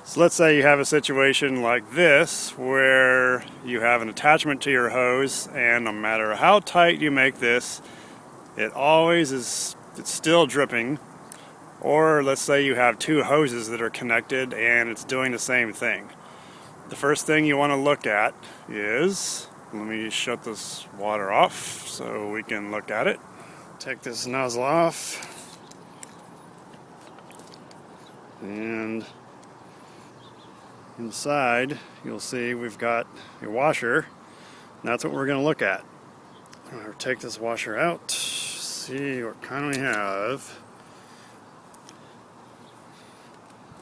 So let's say you have a situation like this where you have an attachment to your hose, and no matter how tight you make this, it's still dripping. Or let's say you have two hoses that are connected and it's doing the same thing. The first thing you want to look at is, let me shut this water off so we can look at it. Take this nozzle off, and inside you'll see we've got a washer, and that's what we're going to look at. I'll take this washer out, see what kind we have.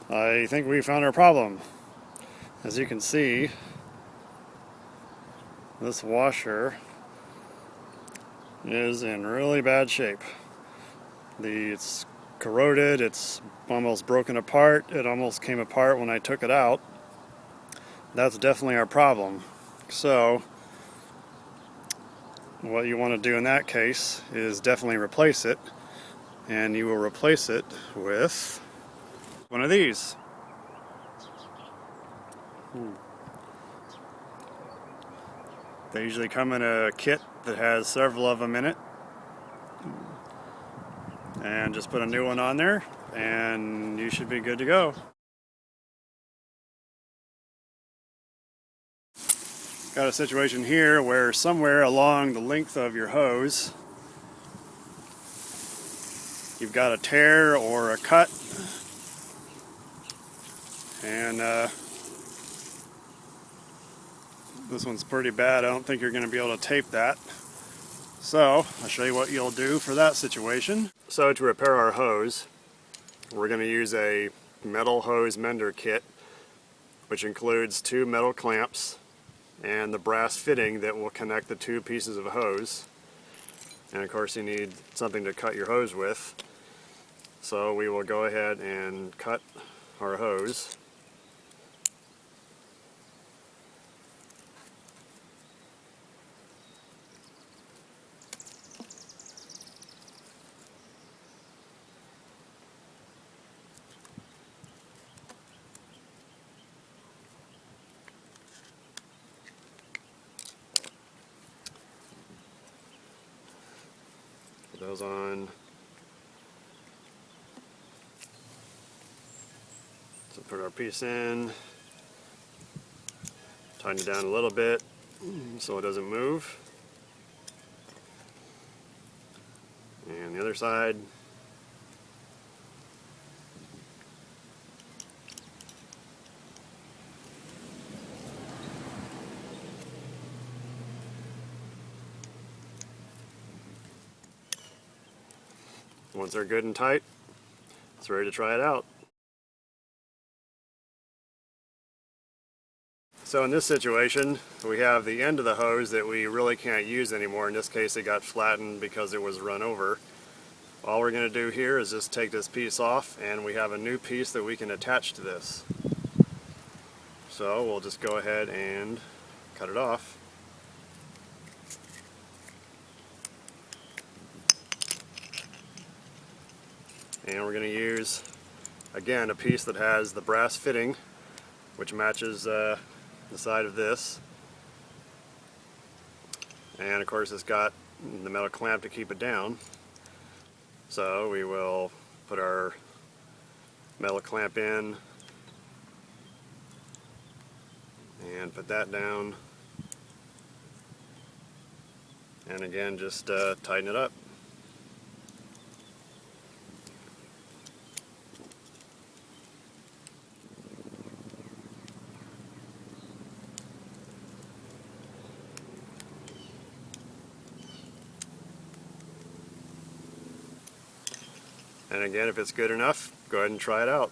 I think we found our problem. As you can see, this washer is in really bad shape. It's corroded, it's almost broken apart, it almost came apart when I took it out. That's definitely our problem. So what you want to do in that case is definitely replace it, and you will replace it with one of these. They usually come in a kit that has several of them in it, and just put a new one on there and you should be good to go. Got a situation here where somewhere along the length of your hose you've got a tear or a cut, and this one's pretty bad. I don't think you're going to be able to tape that. So I'll show you what you'll do for that situation. So to repair our hose, we're going to use a metal hose mender kit, which includes two metal clamps and the brass fitting that will connect the two pieces of hose. And of course you need something to cut your hose with. So we will go ahead and cut our hose. Put those on. So put our piece in, tighten it down a little bit so it doesn't move. And the other side. Once they're good and tight, it's ready to try it out. So in this situation, we have the end of the hose that we really can't use anymore. In this case, it got flattened because it was run over. All we're going to do here is just take this piece off, and we have a new piece that we can attach to this. So we'll just go ahead and cut it off. And we're going to use, again, a piece that has the brass fitting, which matches the side of this. And of course it's got the metal clamp to keep it down. So we will put our metal clamp in and put that down. And again, just tighten it up. And again, if it's good enough, go ahead and try it out.